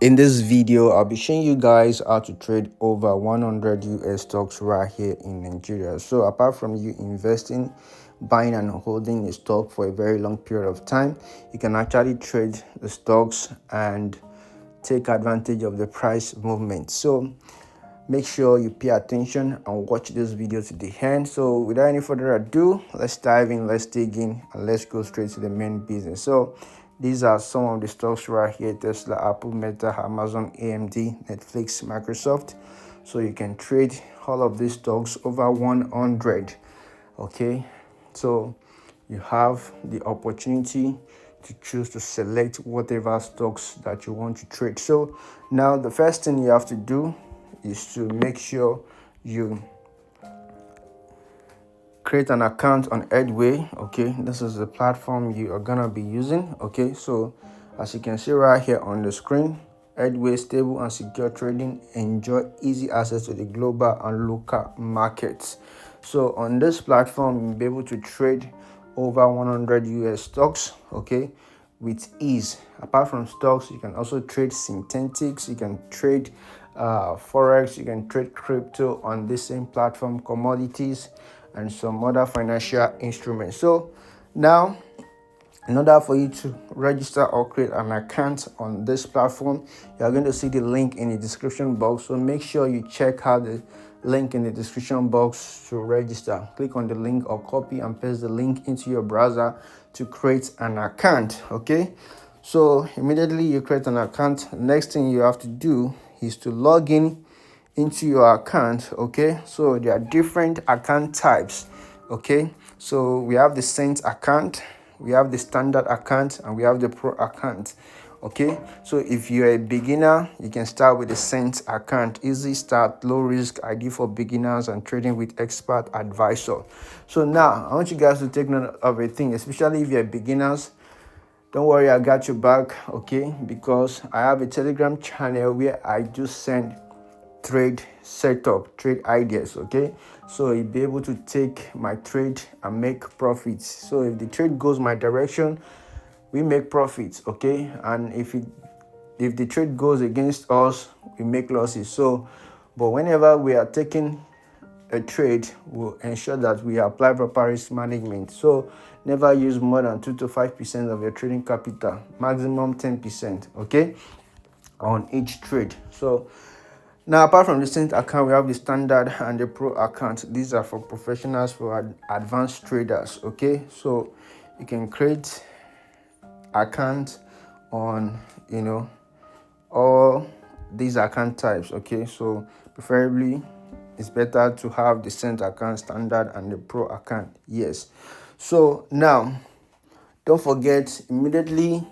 In this video, I'll be showing you guys how to trade over 100 US stocks right here in Nigeria. So apart from you investing, buying and holding a stock for a very long period of time, you can actually trade the stocks and take advantage of the price movement. So make sure you pay attention and watch this video to the end. So without any further ado, let's dive in, let's dig in, and let's go straight to the main business. So these are some of the stocks right here: Tesla, Apple, Meta, Amazon, AMD, Netflix, Microsoft. So you can trade all of these stocks over 100. Okay, so you have the opportunity to choose to select whatever stocks that you want to trade. So now the first thing you have to do is to make sure you create an account on Headway. Okay, this is the platform you are gonna be using. Okay, so as you can see right here on the screen, Headway stable and secure trading, enjoy easy access to the global and local markets. So on this platform, you'll be able to trade over 100 US stocks, okay, with ease. Apart from stocks, you can also trade synthetics, you can trade forex, you can trade crypto on this same platform, commodities, and some other financial instruments. So now, in order for you to register or create an account on this platform, you are going to see the link in the description box. So make sure you check out the link in the description box to register. Click on the link or copy and paste the link into your browser to create an account. Okay, so immediately you create an account, next thing you have to do is to log in into your account. Okay, so there are different account types. Okay, so we have the Saint account, we have the standard account, and we have the pro account. Okay, so if you're a beginner, you can start with the Saint account. Easy start, low risk, ideal for beginners, and trading with expert advisor. So now I want you guys to take note of a thing, especially if you're beginners. Don't worry, I got your back. Okay, because I have a Telegram channel where I just send trade setup, trade ideas. Okay, so you'll be able to take my trade and make profits. So if the trade goes my direction, we make profits. Okay, and if the trade goes against us, we make losses. So but whenever we are taking a trade, we'll ensure that we apply proper risk management. So never use more than 2 to 5% of your trading capital, maximum 10%, okay, on each trade. So now, apart from the Saint account, we have the standard and the pro account. These are for professionals, for advanced traders. Okay, so you can create account on all these account types. Okay, so preferably it's better to have the Saint account, standard, and the pro account. Yes. So now, don't forget, immediately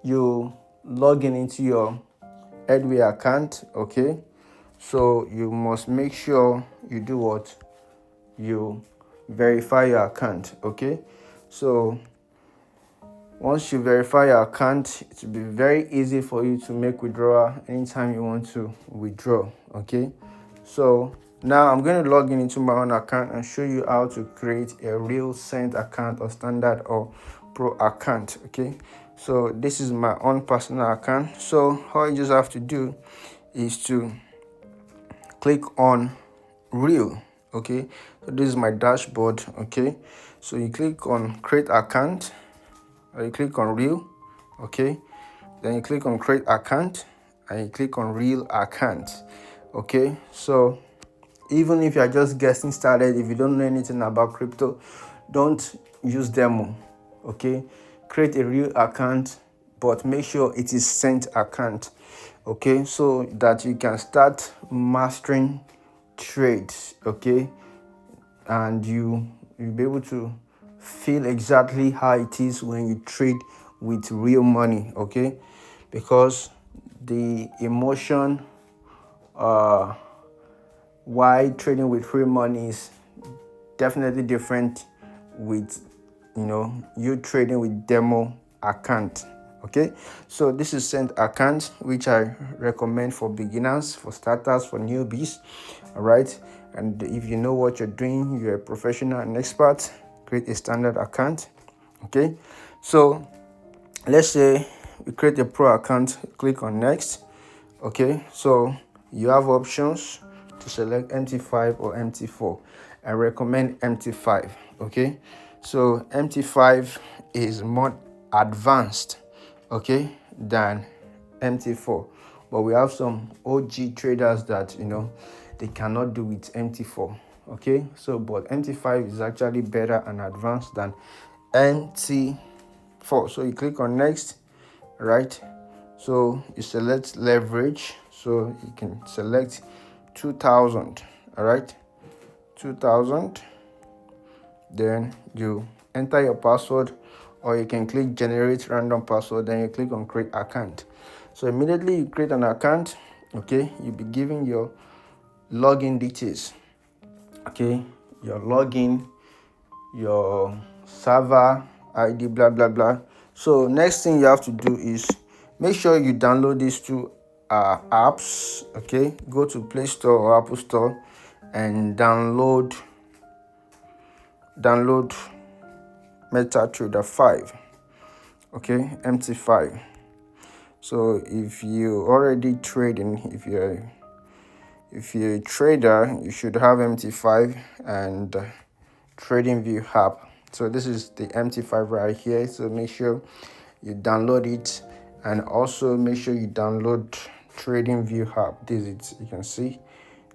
you log in into your Headway account. Okay, so you must make sure you do what? You verify your account. Okay, so once you verify your account, it will be very easy for you to make withdrawal anytime you want to withdraw. Okay, so now I'm going to log in into my own account and show you how to create a real Saint account or standard or pro account. Okay, so this is my own personal account. So all you just have to do is to click on real. Okay, so this is my dashboard. Okay, so you click on create account, or you click on real. Okay, then you click on create account and you click on real account. Okay, so even if you're just getting started, if you don't know anything about crypto, don't use demo. Okay, create a real account, but make sure it is Saint account. Okay, so that you can start mastering trades. Okay, and you'll be able to feel exactly how it is when you trade with real money. Okay, because the emotion why trading with real money is definitely different with you trading with demo account. Okay, so this is Saint account, which I recommend for beginners, for starters, for newbies. All right, and if you know what you're doing, you're a professional and expert, create a standard account. Okay, so let's say you create a pro account, click on next. Okay, so you have options to select MT5 or MT4. I recommend MT5. Okay, so MT5 is more advanced, okay, than MT4, but we have some OG traders that they cannot do with MT4. Okay, so but MT5 is actually better and advanced than MT4. So you click on next, right? So you select leverage, so you can select 2000. All right, 2000. Then you enter your password, or you can click generate random password, then you click on create account. So immediately you create an account, okay, you'll be giving your login details, okay, your login, your server ID, blah blah blah. So next thing you have to do is make sure you download these two apps. Okay, go to Play Store or Apple Store and download MetaTrader 5. Okay, MT5. So if you already trading, if you're a trader, you should have MT5 and TradingView app. So this is the MT5 right here. So make sure you download it, and also make sure you download TradingView app. This is, you can see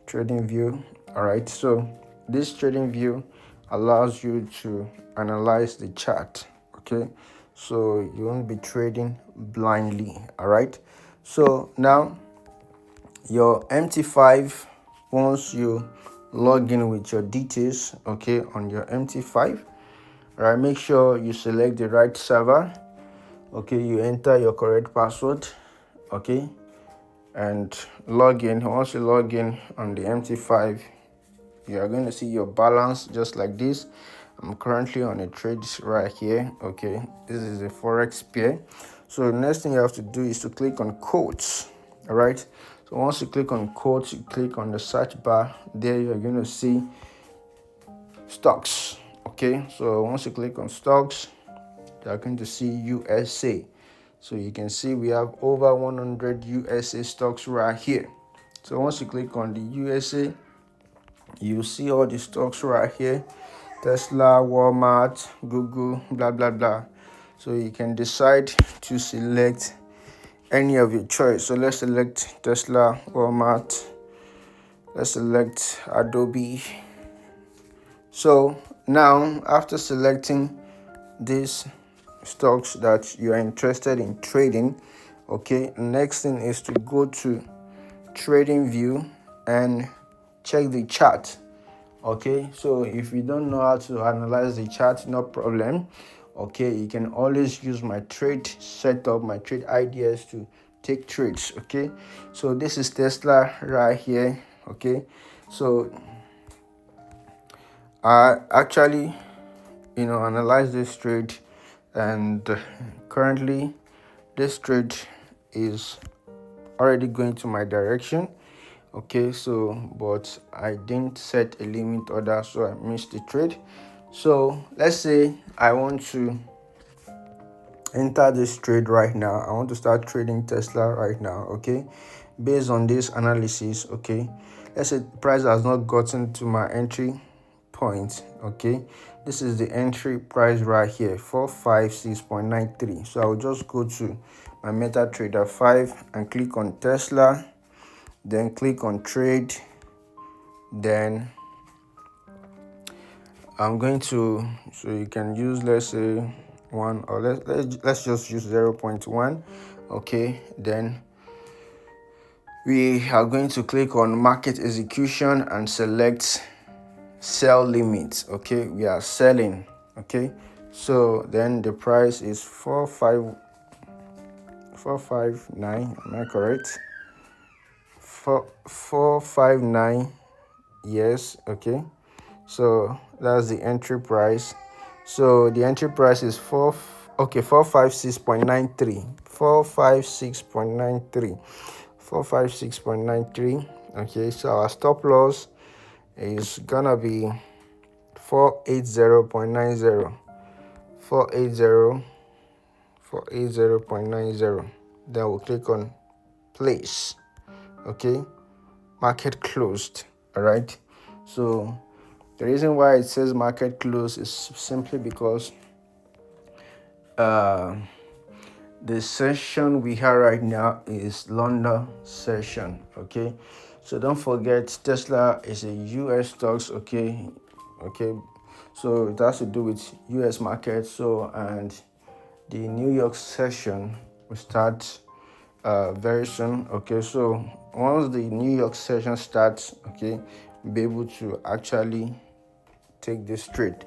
TradingView. All right, so this TradingView allows you to analyze the chart. Okay, so you won't be trading blindly. All right, so now your MT5, once you log in with your details, okay, on your MT5, right, make sure you select the right server. Okay, you enter your correct password, okay, and log in. Once you log in on the MT5, you are going to see your balance just like this. I'm currently on a trade right here. Okay, this is a forex pair. So the next thing you have to do is to click on quotes. All right, so once you click on quotes, you click on the search bar. There you're going to see stocks. Okay, so once you click on stocks, you're going to see USA. So you can see we have over 100 USA stocks right here. So once you click on the USA, you see all the stocks right here: Tesla, Walmart, Google, blah blah blah. So you can decide to select any of your choice. So let's select Tesla, Walmart, let's select Adobe. So now after selecting these stocks that you are interested in trading, okay, next thing is to go to TradingView and check the chart. Okay, so if you don't know how to analyze the chart, no problem. Okay, you can always use my trade setup, my trade ideas to take trades. Okay, so this is Tesla right here. Okay, so I actually analyze this trade, and currently this trade is already going to my direction. Okay, so but I didn't set a limit order, so I missed the trade. So let's say I want to enter this trade right now. I want to start trading Tesla right now. Okay, based on this analysis, okay, let's say the price has not gotten to my entry point. Okay, this is the entry price right here, 456.93. So I'll just go to my MetaTrader 5 and click on Tesla, then click on trade. Then I'm going to, so you can use, let's say 1, or let's just use 0.1. Okay, then we are going to click on market execution and select sell limits. Okay, we are selling. Okay, so then the price is 459. Am I correct? 459. Yes. Okay, so that's the entry price. So the entry price is 456.93. 456.93. Okay, so our stop loss is gonna be 480.90. for 80.90. Then we'll click on place. Okay, market closed. All right, so the reason why it says market closed is simply because the session we have right now is London session. Okay, so don't forget Tesla is a US stocks. Okay, so it has to do with US market. So, and the New York session will start very soon. Okay, so once the New York session starts, okay, we'll be able to actually take this trade.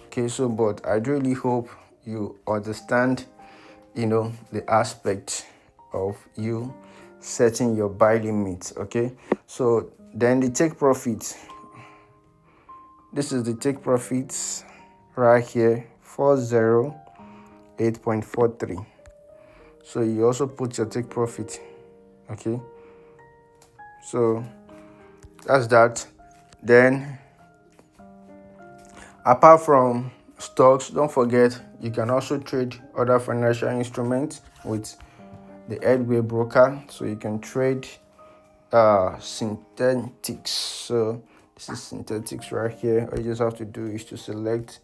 Okay, so but I really hope you understand, the aspect of you setting your buy limits. Okay, so then the take profit. This is the take profits right here, 408.43. So you also put your take profit. Okay, so that's that. Then apart from stocks, don't forget you can also trade other financial instruments with the Headway broker. So you can trade synthetics. So this is synthetics right here. All you just have to do is to select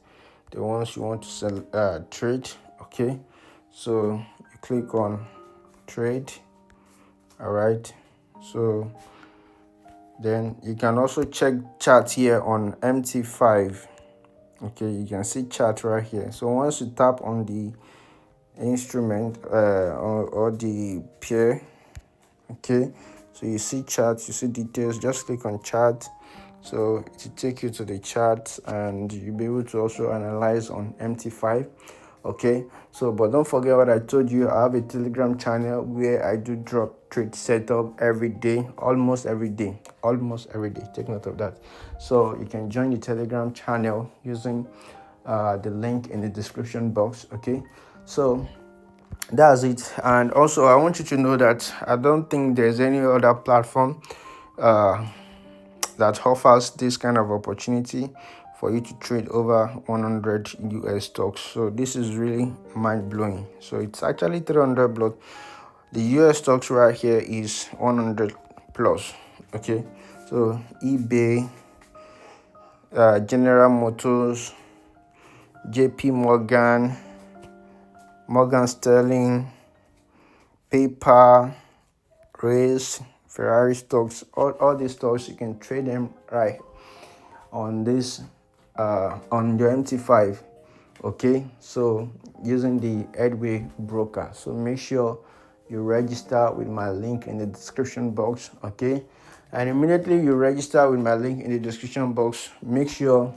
the ones you want to sell, trade. Okay, so you click on trade. All right, so then you can also check chart here on MT5. Okay, you can see chart right here. So once you tap on the instrument or the pair, okay, so you see charts, you see details, just click on chart. So it will take you to the chart and you'll be able to also analyze on MT5. Okay, so but don't forget what I told you. I have a Telegram channel where I do drop trade setup every day, almost every day. Take note of that. So you can join the Telegram channel using the link in the description box. Okay, so that's it. And also I want you to know that I don't think there's any other platform that offers this kind of opportunity for you to trade over 100 US stocks. So this is really mind-blowing. So it's actually 300, but the US stocks right here is 100 plus. Okay, so eBay, General Motors, JP Morgan, Morgan Sterling, PayPal, Race, Ferrari stocks, all these stocks you can trade them right on this on your MT5. Okay, so using the Headway broker. So make sure you register with my link in the description box. Okay, and immediately you register with my link in the description box, make sure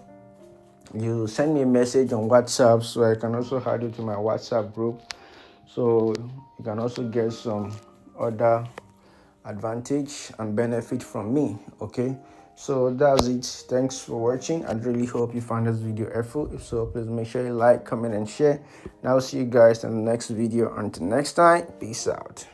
you send me a message on WhatsApp so I can also add you to my WhatsApp group, so you can also get some other advantage and benefit from me. Okay, so that's it. Thanks for watching. I really hope you found this video helpful. If so, please make sure you like, comment and share, and I'll see you guys in the next video. Until next time, peace out.